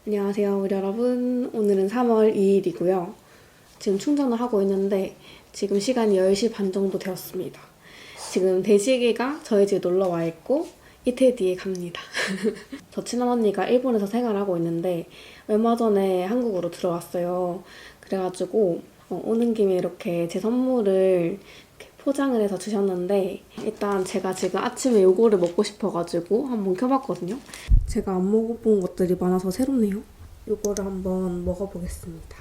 안녕하세요, 우리 여러분. 오늘은 3월 2일이고요. 지금 충전을 하고 있는데 지금 시간이 10시 반 정도 되었습니다. 지금 대식이가 저희 집에 놀러 와 있고 이틀 뒤에 갑니다. 저 친한 언니가 일본에서 생활하고 있는데 얼마 전에 한국으로 들어왔어요. 그래가지고 오는 김에 이렇게 제 선물을 포장을 해서 주셨는데 일단 제가 지금 아침에 요거를 먹고 싶어가지고 한번 켜봤거든요. 제가 안 먹어본 것들이 많아서 새롭네요. 요거를 한번 먹어보겠습니다.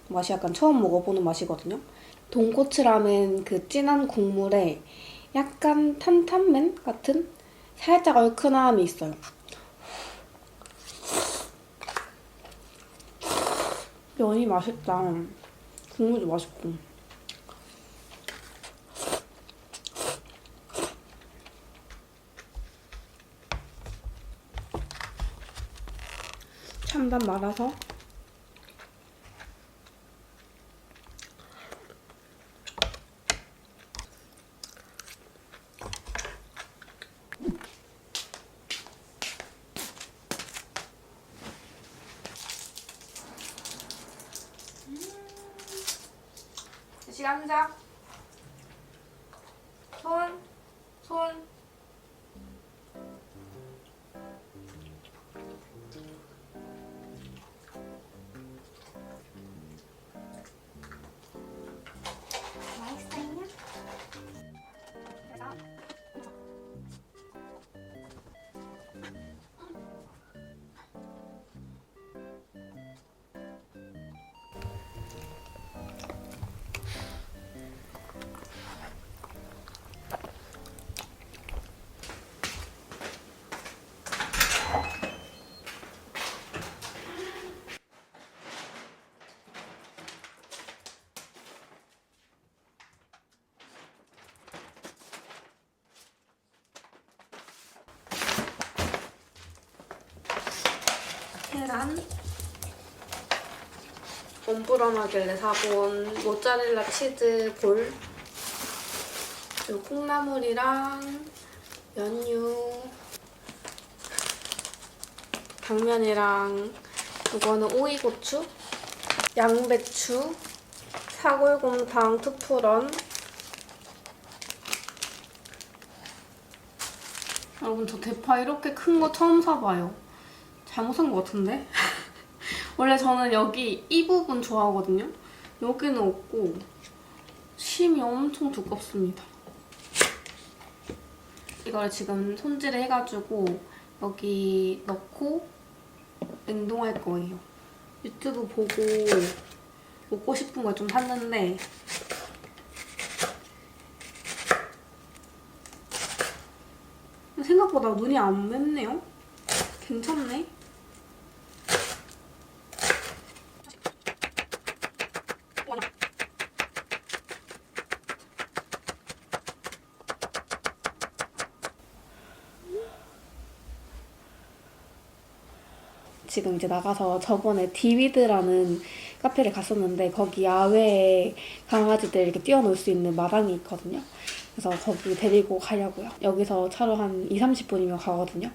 맛이 약간 처음 먹어보는 맛이거든요. 돈코츠 라멘 그 진한 국물에 약간 탄탄면 같은 살짝 얼큰함이 있어요. 면이 맛있다. 국물도 맛있고. 참담 말아서 시간 자 손 맛있어요? 계란, 엄불안하길래 사본 모짜렐라 치즈 볼, 그리고 콩나물이랑 연유, 당면이랑 이거는 오이고추, 양배추, 사골곰탕 투푸런. 여러분 저 대파 이렇게 큰 거 처음 사봐요. 잘못 산 것 같은데? 원래 저는 여기 이 부분 좋아하거든요? 여기는 없고 심이 엄청 두껍습니다. 이걸 지금 손질을 해가지고 여기 넣고 냉동할 거예요. 유튜브 보고 먹고 싶은 걸 좀 샀는데 생각보다 눈이 안 맵네요? 괜찮네? 지금 이제 나가서 저번에 디위드라는 카페를 갔었는데 거기 야외에 강아지들 이렇게 뛰어놀 수 있는 마당이 있거든요. 그래서 거기 데리고 가려고요. 여기서 차로 한 20-30분이면 가거든요.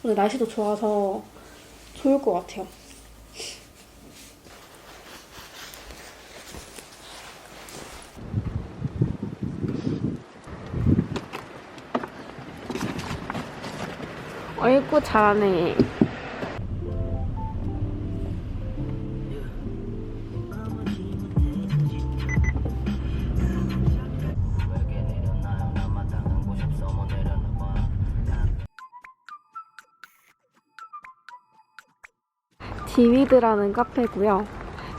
오늘 날씨도 좋아서 좋을 것 같아요. 어이구 잘하네. 디위드라는 카페고요.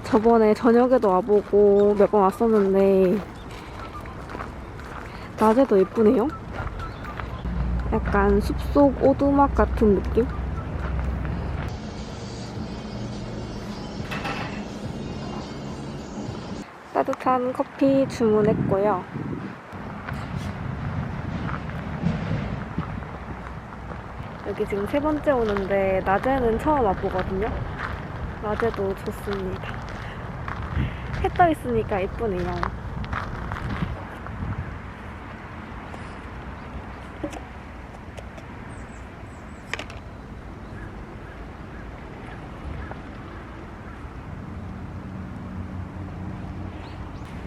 저번에 저녁에도 와보고 몇 번 왔었는데 낮에도 예쁘네요. 약간 숲속 오두막 같은 느낌? 아메리칸 커피 주문했고요. 여기 지금 세 번째 오는데 낮에는 처음 와보거든요. 낮에도 좋습니다. 해 떠 있으니까 예쁘네요.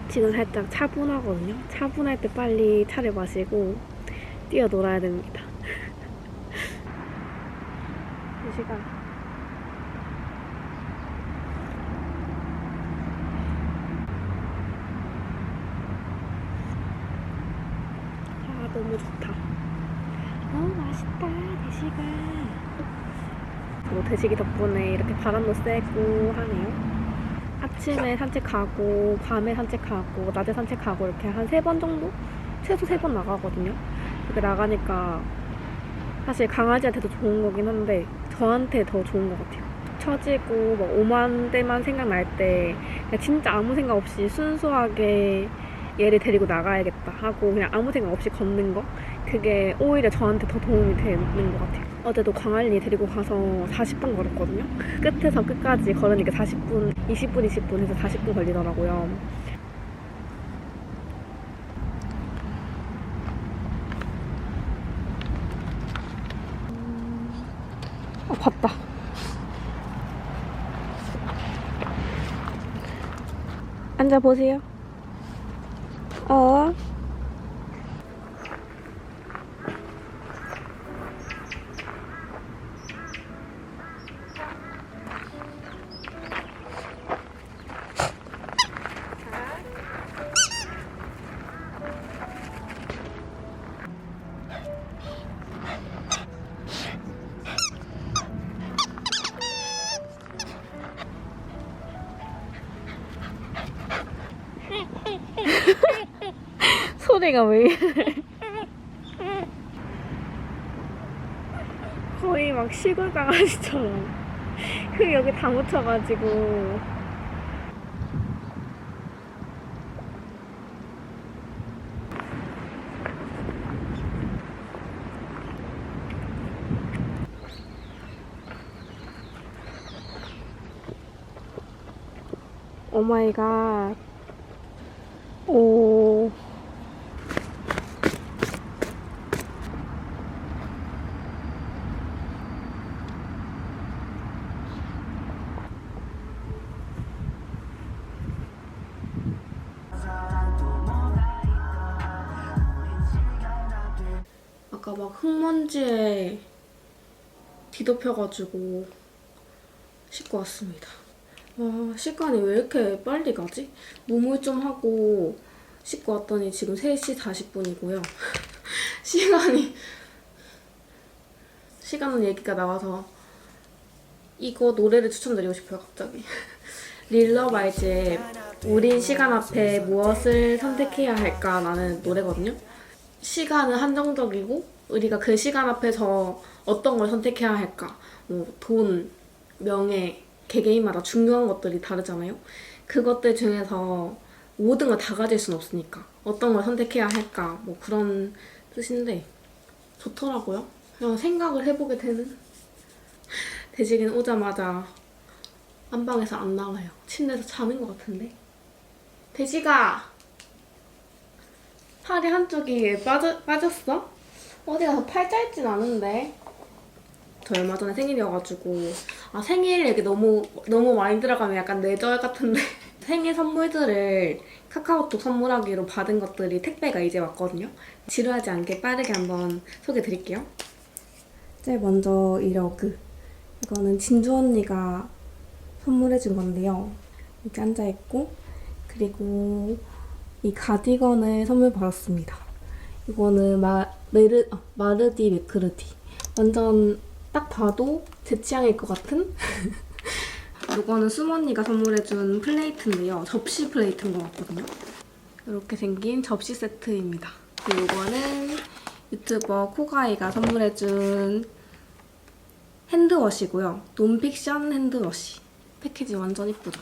지금 살짝 차분하거든요. 차분할 때 빨리 차를 마시고 뛰어놀아야 됩니다. 2시간. 아, 너무 좋다. 너무 맛있다, 대시가. 대시기 덕분에 이렇게 바람도 쐬고 하네요. 아침에 산책하고, 밤에 산책하고, 낮에 산책하고 이렇게 한 3번 정도? 최소 3번 나가거든요. 이렇게 나가니까 사실 강아지한테도 좋은 거긴 한데 저한테 더 좋은 것 같아요. 처지고 막 오만 때만 생각날 때 그냥 진짜 아무 생각 없이 순수하게 얘를 데리고 나가야겠다 하고 그냥 아무 생각 없이 걷는 거, 그게 오히려 저한테 더 도움이 되는 것 같아요. 어제도 광안리 데리고 가서 40분 걸었거든요. 끝에서 끝까지 걸으니까 40분, 20분, 20분 해서 40분 걸리더라고요. 봤다. 앉아보세요. 소리가 왜 이래. 거의 막 시골 강아지처럼 흙 여기 다 묻혀가지고. 오마이갓. 오. 아까 막 흙먼지에 뒤덮여가지고 씻고 왔습니다. 와, 시간이 왜 이렇게 빨리 가지? 몸을 좀 하고 씻고 왔더니 지금 3시 40분이고요. 시간 얘기가 나와서 이거 노래를 추천드리고 싶어요, 갑자기. 릴러바이즈의 우린 시간 앞에 무엇을 선택해야 할까 라는 노래거든요. 시간은 한정적이고 우리가 그 시간 앞에서 어떤 걸 선택해야 할까, 뭐 돈, 명예, 개개인마다 중요한 것들이 다르잖아요. 그것들 중에서 모든 걸 다 가질 순 없으니까 어떤 걸 선택해야 할까, 뭐 그런 뜻인데 좋더라고요. 그냥 생각을 해보게 되는. 대지기는 오자마자 안방에서 안 나와요. 침대에서 자는 것 같은데. 대지가 팔이 한쪽이 왜 빠졌어? 어디 가서 팔 짧진 않은데. 저 얼마 전에 생일이어가지고, 생일 얘기 너무 많이 들어가면 약간 뇌절 같은데 생일 선물들을 카카오톡 선물하기로 받은 것들이 택배가 이제 왔거든요. 지루하지 않게 빠르게 한번 소개해드릴게요. 제일 먼저 이 러그. 이거는 진주 언니가 선물해준 건데요. 이렇게 앉아있고, 그리고 이 가디건을 선물 받았습니다. 이거는 마르디 매크르디. 완전 딱 봐도 제 취향일 것 같은? 이거는 수모언니가 선물해준 플레이트인데요. 접시 플레이트인 것 같거든요. 이렇게 생긴 접시 세트입니다. 그리고 이거는 유튜버 코가이가 선물해준 핸드워시고요. 논픽션 핸드워시. 패키지 완전 이쁘죠?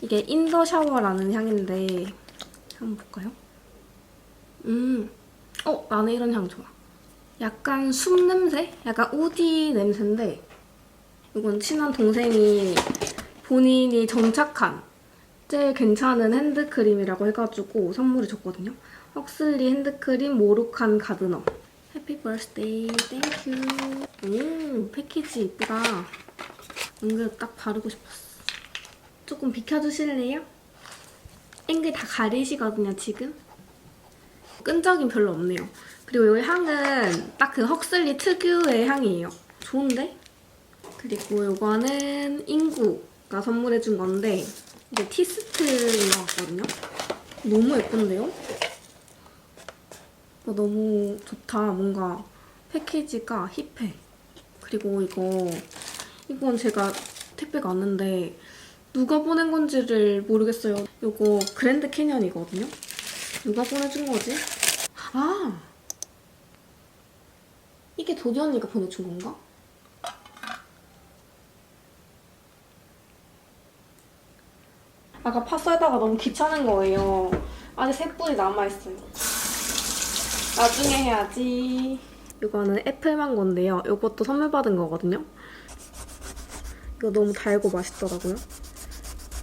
이게 인더 샤워라는 향인데 한번 볼까요? 나는 이런 향 좋아. 약간 숲 냄새? 약간 우디 냄새인데 이건 친한 동생이 본인이 정착한 제일 괜찮은 핸드크림이라고 해가지고 선물을 줬거든요. 헉슬리 핸드크림 모로칸 가드너. 해피 버스데이 땡큐. 패키지 이쁘다. 은근 딱 바르고 싶었어. 조금 비켜주실래요? 앵글 다 가리시거든요, 지금. 끈적임 별로 없네요. 그리고 이 향은 딱 그 헉슬리 특유의 향이에요. 좋은데? 그리고 이거는 인구가 선물해준 건데 이게 티스트인 것 같거든요? 너무 예쁜데요? 너무 좋다. 뭔가 패키지가 힙해. 그리고 이건 제가 택배가 왔는데 누가 보낸 건지를 모르겠어요. 이거 그랜드 캐년이거든요? 누가 보내준 거지? 아! 이게 도디 언니가 보내준 건가? 아까 파 썰다가 너무 귀찮은 거예요. 아직 세 뿌리 남아있어요. 나중에 해야지. 이거는 애플망고인데요. 이것도 선물 받은 거거든요. 이거 너무 달고 맛있더라고요.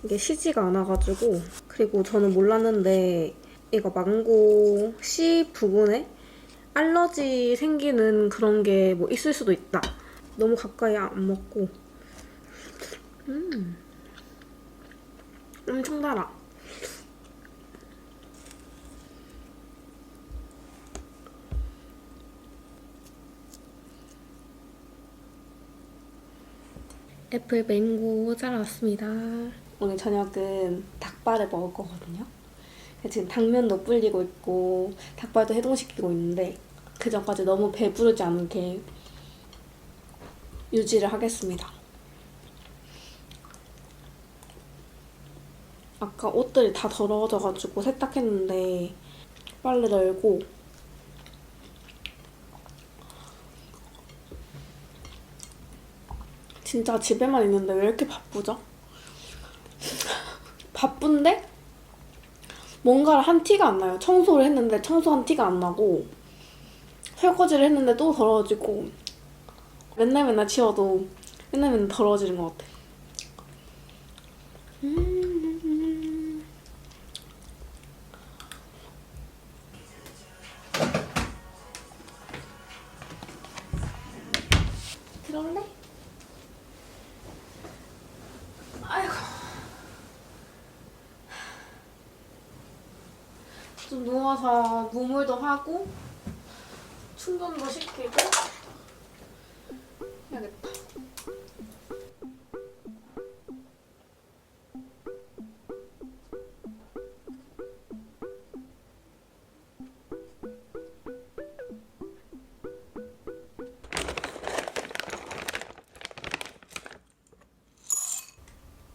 이게 시지가 않아가지고. 그리고 저는 몰랐는데 이거 망고 씨 부분에 알러지 생기는 그런 게 뭐 있을 수도 있다. 너무 가까이 안 먹고. 엄청 달아. 애플 맹고 잘라왔습니다. 오늘 저녁은 닭발을 먹을 거거든요. 지금 당면도 불리고 있고 닭발도 해동시키고 있는데 그 전까지 너무 배부르지 않게 유지를 하겠습니다. 아까 옷들이 다 더러워져가지고 세탁했는데 빨래 널고 진짜 집에만 있는데 왜 이렇게 바쁘죠? 바쁜데 뭔가를 한 티가 안 나요. 청소를 했는데 청소한 티가 안 나고 설거지를 했는데 또 더러워지고 맨날 치워도 맨날 더러워지는 것 같아. 들어올래? 아이고. 좀 누워서 무물도 하고 충전도 시키고 해야겠다.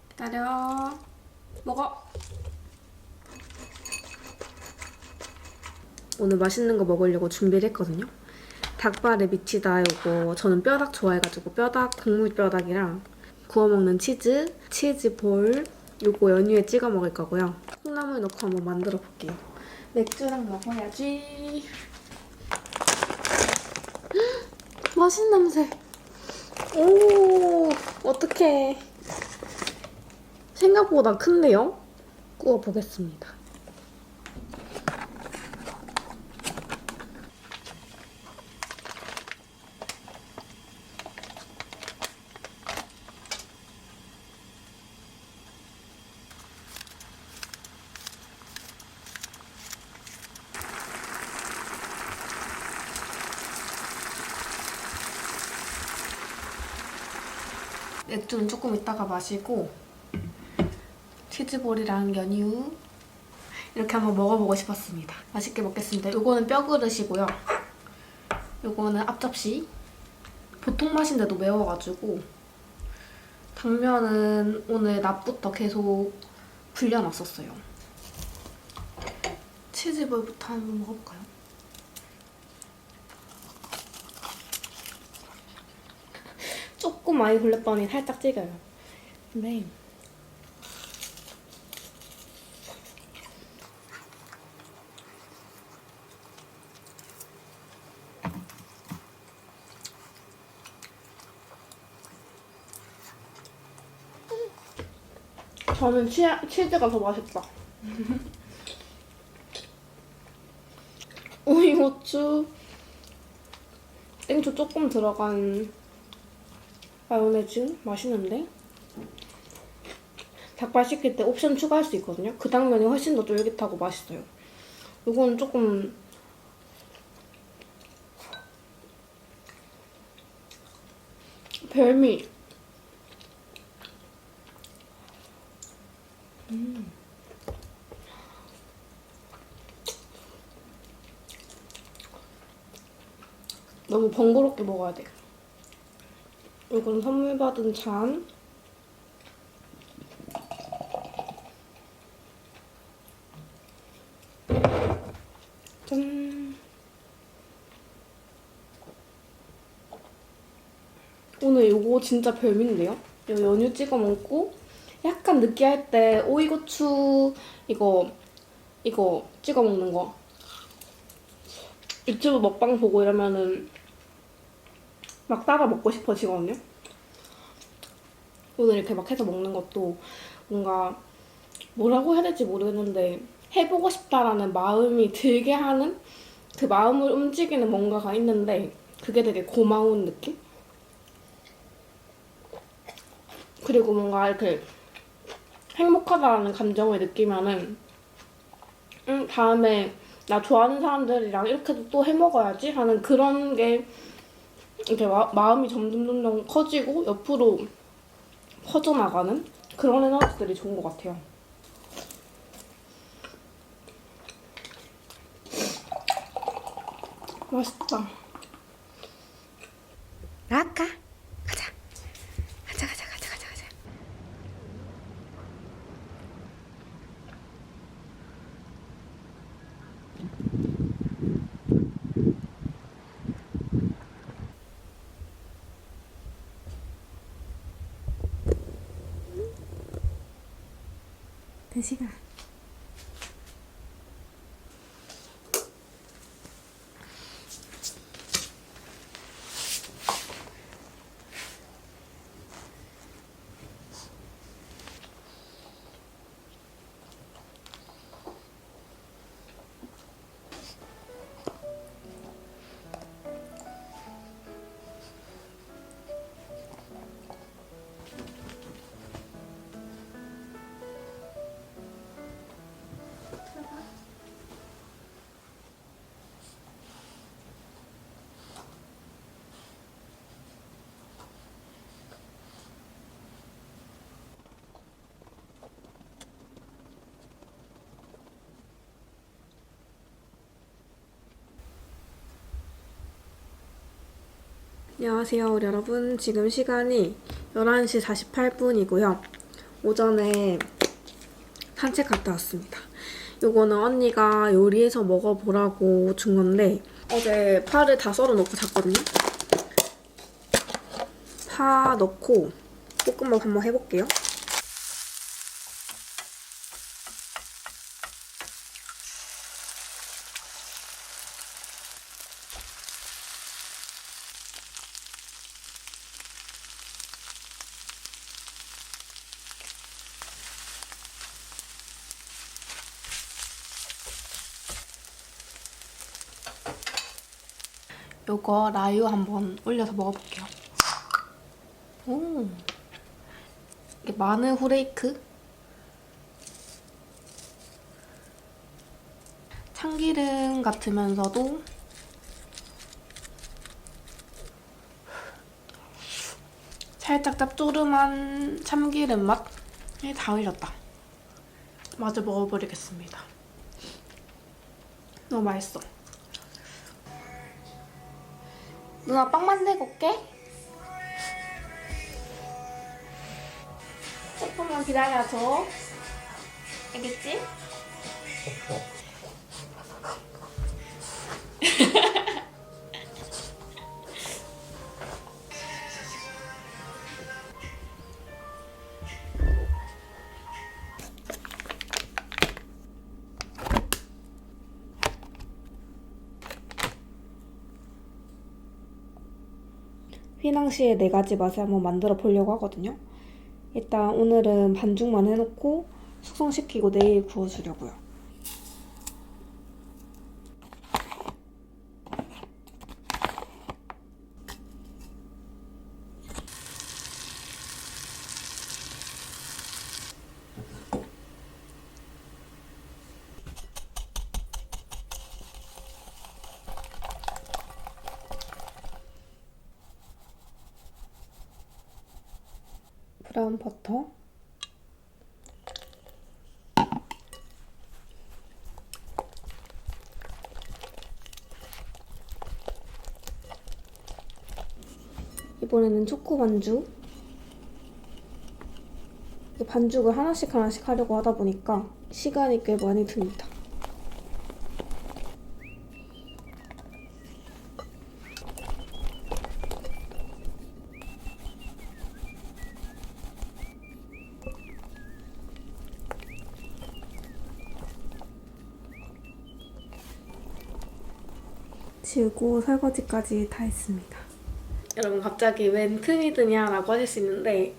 기다려. 먹어. 오늘 맛있는 거 먹으려고 준비를 했거든요. 닭발에 미치다 이거 저는 뼈닭 좋아해가지고 뼈닭, 국물 뼈닭이랑 구워 먹는 치즈볼 이거 연유에 찍어 먹을 거고요. 콩나물 넣고 한번 만들어 볼게요. 맥주랑 먹어야지. 맛있는 냄새. 오, 어떡해. 생각보다 큰데요? 구워 보겠습니다. 맥주는 조금 이따가 마시고 치즈볼이랑 연유 이렇게 한번 먹어보고 싶었습니다. 맛있게 먹겠습니다. 요거는 뼈그릇이고요. 요거는 앞접시. 보통 맛인데도 매워가지고 당면은 오늘 낮부터 계속 불려놨었어요. 치즈볼부터 한번 먹어볼까요? 조금 많이 불렸더니 살짝 찌겨요. 근데 저는 치즈가 더 맛있다. 오이고추, 땡초 조금 들어간 마요네즈 맛있는데? 닭발 시킬 때 옵션 추가할 수 있거든요. 그 당면이 훨씬 더 쫄깃하고 맛있어요. 이건 조금 별미. 너무 번거롭게 먹어야 돼. 이건 선물 받은 잔. 짠. 오늘 이거 진짜 별미인데요? 이거 연유 찍어 먹고 약간 느끼할 때 오이고추 이거 찍어 먹는 거. 유튜브 먹방 보고 이러면은 막 따라 먹고 싶어지거든요. 오늘 이렇게 막 해서 먹는 것도 뭔가 뭐라고 해야 될지 모르겠는데 해보고 싶다라는 마음이 들게 하는 그 마음을 움직이는 뭔가가 있는데 그게 되게 고마운 느낌? 그리고 뭔가 이렇게 행복하다라는 감정을 느끼면은 다음에 나 좋아하는 사람들이랑 이렇게도 또 해먹어야지 하는 그런 게 이렇게 마음이 점점 커지고 옆으로 퍼져나가는 그런 에너지들이 좋은 것 같아요. 맛있다. 라까 가자. 가자. 대식아. 안녕하세요 여러분. 지금 시간이 11시 48분이고요. 오전에 산책 갔다 왔습니다. 요거는 언니가 요리해서 먹어보라고 준 건데 어제 파를 다 썰어놓고 잤거든요. 파 넣고 볶음밥 한번 해볼게요. 요거 라유 한번 올려서 먹어볼게요. 오, 이게 마늘 후레이크? 참기름 같으면서도 살짝 짭조름한 참기름 맛이 다 올렸다. 마저 먹어버리겠습니다. 너무 맛있어. 누나 빵 만들고 올게. 조금만 기다려줘. 알겠지? 휘낭시에 4가지 맛을 한번 만들어 보려고 하거든요. 일단 오늘은 반죽만 해놓고 숙성시키고 내일 구워주려고요. 브라운 버터, 이번에는 초코 반죽. 반죽을 하나씩 하나씩 하려고 하다 보니까 시간이 꽤 많이 듭니다. 지우고 설거지까지 다 했습니다. 여러분 갑자기 웬 틈이 드냐라고 하실 수 있는데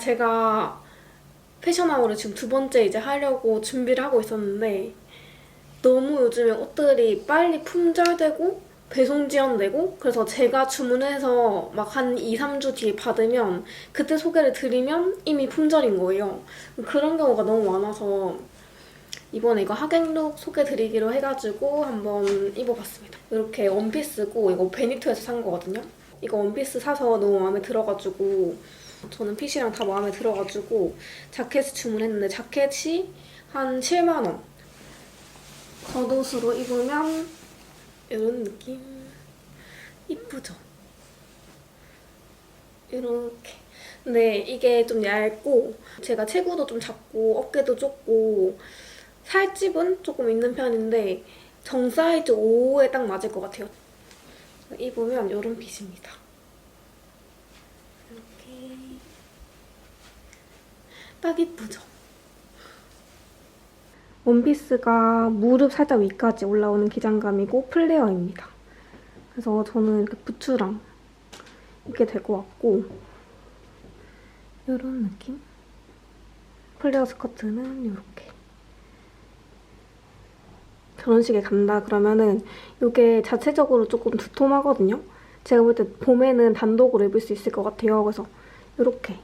제가 패션하우를 지금 2번째 이제 하려고 준비를 하고 있었는데 너무 요즘에 옷들이 빨리 품절되고 배송 지연되고 그래서 제가 주문해서 막 한 2, 3주 뒤에 받으면 그때 소개를 드리면 이미 품절인 거예요. 그런 경우가 너무 많아서 이번에 이거 하객룩 소개드리기로 해가지고 한번 입어봤습니다. 이렇게 원피스고 이거 베니토에서 산 거거든요. 이거 원피스 사서 너무 마음에 들어가지고 저는 핏이랑 다 마음에 들어가지고 자켓을 주문했는데 자켓이 한 7만 원. 겉옷으로 입으면 이런 느낌. 이쁘죠? 이렇게. 근데 이게 좀 얇고 제가 체구도 좀 작고 어깨도 좁고 살집은 조금 있는 편인데 정 사이즈 5에 딱 맞을 것 같아요. 입으면 이런 핏입니다. 이렇게 딱 이쁘죠? 원피스가 무릎 살짝 위까지 올라오는 기장감이고 플레어입니다. 그래서 저는 이렇게 부츠랑 입게 될 것 같고 이런 느낌? 플레어 스커트는 이렇게 결혼식에 간다 그러면은 이게 자체적으로 조금 두툼하거든요. 제가 볼 때 봄에는 단독으로 입을 수 있을 것 같아요. 그래서 이렇게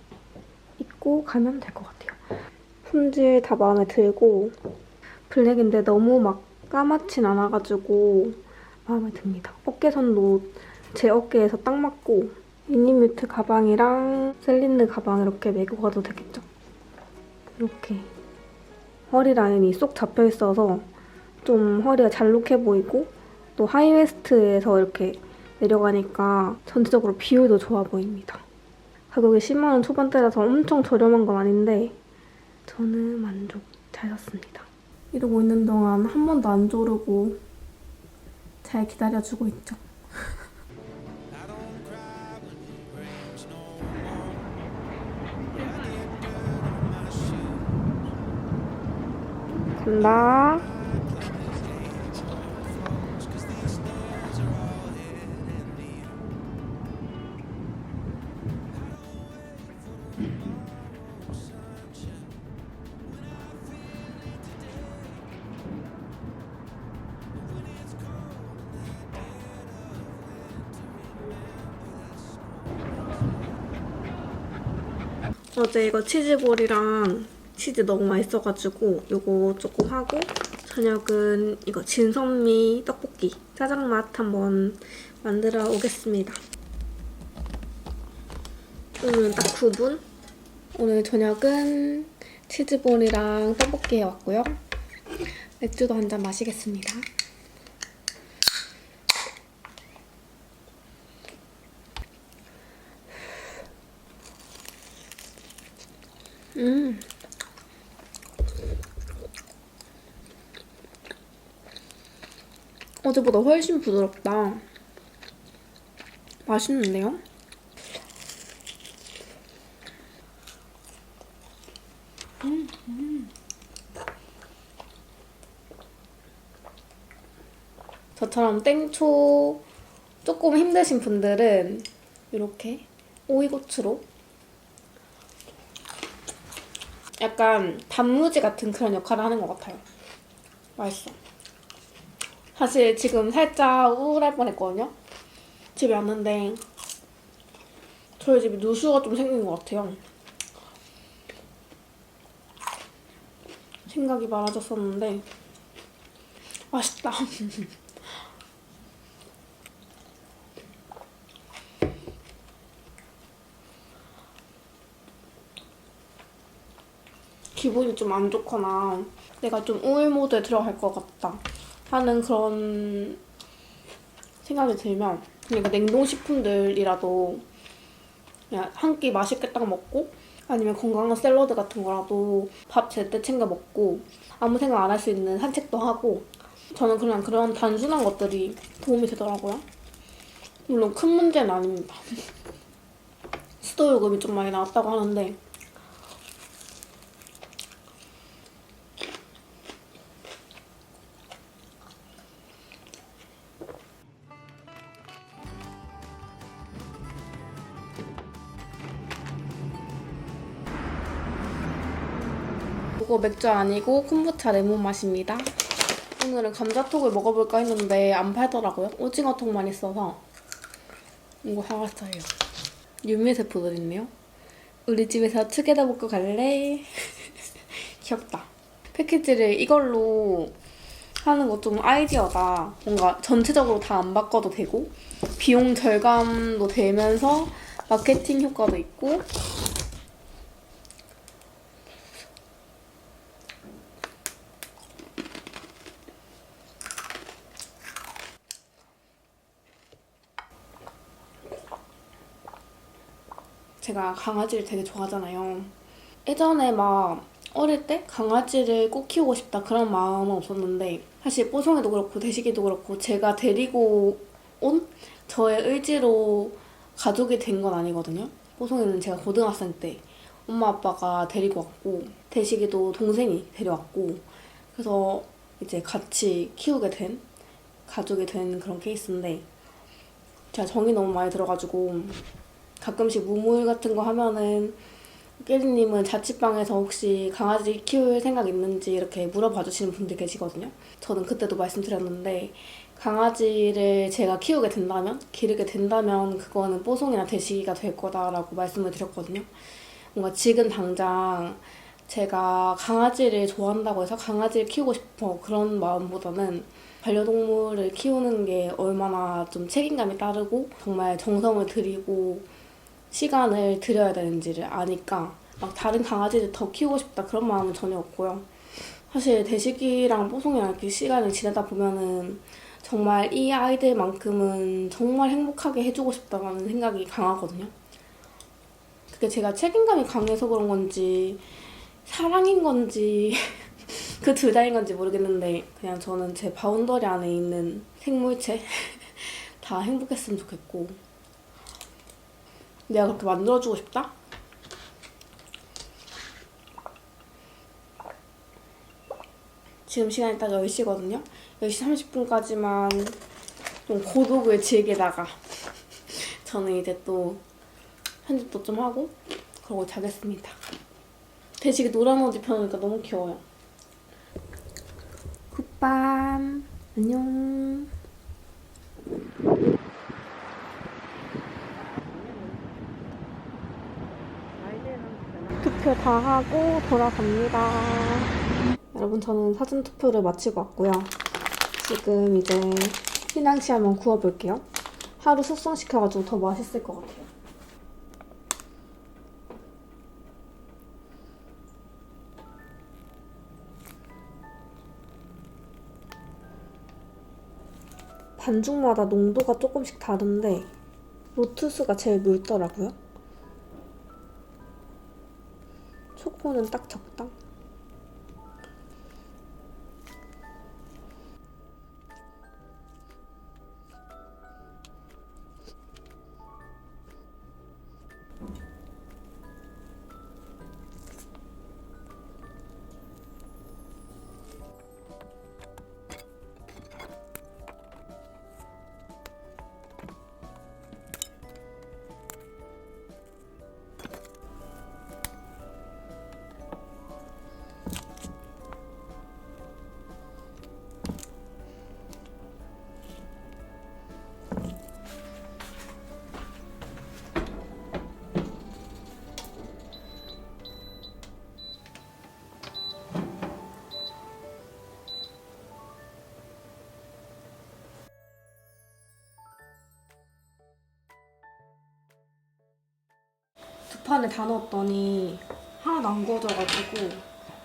입고 가면 될 것 같아요. 품질 다 마음에 들고 블랙인데 너무 막 까맣진 않아가지고 마음에 듭니다. 어깨선도 제 어깨에서 딱 맞고 미니뮤트 가방이랑 셀린느 가방 이렇게 메고 가도 되겠죠? 이렇게 허리 라인이 쏙 잡혀있어서 좀 허리가 잘록해 보이고 또 하이웨스트에서 이렇게 내려가니까 전체적으로 비율도 좋아 보입니다. 가격이 10만 원 초반대라서 엄청 저렴한 건 아닌데 저는 만족. 잘 샀습니다. 이러고 있는 동안 한 번도 안 조르고 잘 기다려주고 있죠. 간다. 어제 이거 치즈볼이랑 치즈 너무 맛있어가지고 이거 조금 하고 저녁은 이거 진선미 떡볶이 짜장맛 한번 만들어 오겠습니다. 오늘은 딱 9분. 오늘 저녁은 치즈볼이랑 떡볶이 해왔고요. 맥주도 한 잔 마시겠습니다. 어제보다 훨씬 부드럽다. 맛있는데요? 저처럼 땡초 조금 힘드신 분들은 이렇게 오이고추로 약간 단무지 같은 그런 역할을 하는 것 같아요. 맛있어. 사실 지금 살짝 우울할 뻔했거든요. 집에 왔는데 저희 집에 누수가 좀 생긴 것 같아요. 생각이 많아졌었는데 맛있다. 기분이 좀 안 좋거나 내가 좀 우울 모드에 들어갈 것 같다 하는 그런 생각이 들면 그러니까 냉동식품들이라도 그냥 한 끼 맛있게 딱 먹고 아니면 건강한 샐러드 같은 거라도 밥 제때 챙겨 먹고 아무 생각 안 할 수 있는 산책도 하고 저는 그냥 그런 단순한 것들이 도움이 되더라고요. 물론 큰 문제는 아닙니다. 수도 요금이 좀 많이 나왔다고 하는데 이거 맥주 아니고 콤부차 레몬 맛입니다. 오늘은 감자톡을 먹어볼까 했는데 안 팔더라고요. 오징어톡만 있어서 이거 사왔어요. 유미세포들 있네요. 우리 집에서 투게더 먹고 갈래? 귀엽다. 패키지를 이걸로 하는 거 좀 아이디어가 뭔가 전체적으로 다 안 바꿔도 되고 비용 절감도 되면서 마케팅 효과도 있고 제가 강아지를 되게 좋아하잖아요. 예전에 막 어릴 때 강아지를 꼭 키우고 싶다 그런 마음은 없었는데 사실 뽀송이도 그렇고 대식이도 그렇고 제가 데리고 온 저의 의지로 가족이 된 건 아니거든요. 뽀송이는 제가 고등학생 때 엄마 아빠가 데리고 왔고 대식이도 동생이 데려왔고 그래서 이제 같이 키우게 된 가족이 된 그런 케이스인데 제가 정이 너무 많이 들어가지고 가끔씩 무물 같은 거 하면은 깨리님은 자취방에서 혹시 강아지 키울 생각 있는지 이렇게 물어봐 주시는 분들 계시거든요. 저는 그때도 말씀드렸는데 강아지를 제가 키우게 된다면, 기르게 된다면 그거는 뽀송이나 대시기가 될 거다라고 말씀을 드렸거든요. 뭔가 지금 당장 제가 강아지를 좋아한다고 해서 강아지를 키우고 싶어 그런 마음보다는 반려동물을 키우는 게 얼마나 좀 책임감이 따르고 정말 정성을 들이고 시간을 들여야 되는지를 아니까 막 다른 강아지를 더 키우고 싶다 그런 마음은 전혀 없고요. 사실 대식이랑 뽀송이랑 이렇게 시간을 지내다 보면은 정말 이 아이들만큼은 정말 행복하게 해주고 싶다는 생각이 강하거든요. 그게 제가 책임감이 강해서 그런 건지 사랑인 건지 그 둘 다인 건지 모르겠는데 그냥 저는 제 바운더리 안에 있는 생물체 다 행복했으면 좋겠고 내가 그렇게 만들어주고 싶다? 지금 시간이 딱 10시거든요? 10시 30분까지만 좀 고독을 즐기다가 저는 이제 또 편집도 좀 하고 그러고 자겠습니다. 대식이 노란 옷 입혀놓으니까 너무 귀여워요. 굿밤 안녕. 투표 다 하고 돌아갑니다. 여러분 저는 사전 투표를 마치고 왔고요. 지금 이제 휘낭시 한번 구워볼게요. 하루 숙성시켜가지고 더 맛있을 것 같아요. 반죽마다 농도가 조금씩 다른데 로투스가 제일 묽더라고요. 초코는 딱 적당. 판에 다 넣었더니 하나도 안 구워져가지고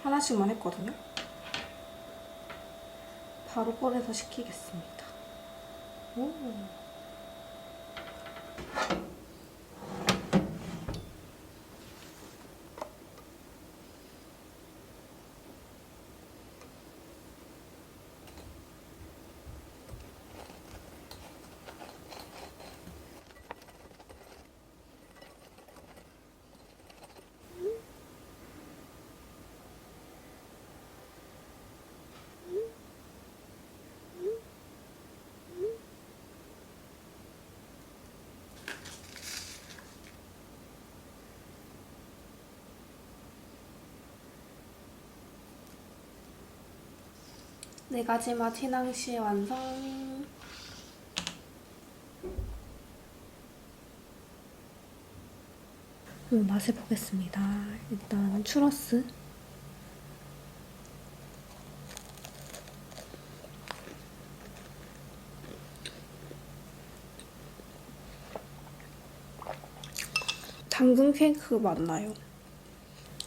하나씩만 했거든요. 바로 꺼내서 식히겠습니다. 오. 네 가지 맛 휘낭시에 완성. 맛을 보겠습니다. 일단 추러스. 당근 케이크 맛나요.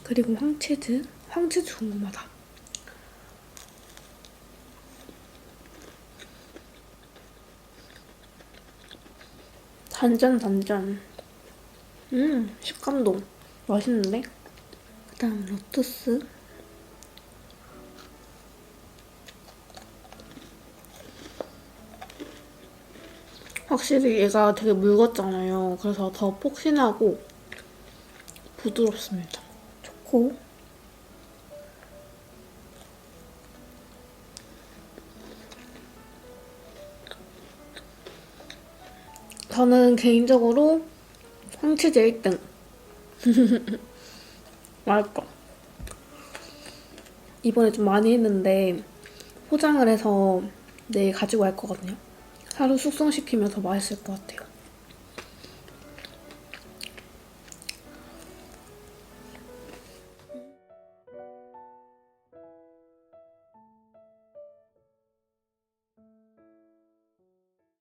그리고 황치즈. 황치즈 궁금하다. 단짠. 식감도 맛있는데? 그다음 로투스. 확실히 얘가 되게 묽었잖아요. 그래서 더 폭신하고 부드럽습니다. 초코. 저는 개인적으로 황치즈 1등. 맛있다. 이번에 좀 많이 했는데 포장을 해서 내일 가지고 갈 거거든요. 하루 숙성시키면 더 맛있을 것 같아요.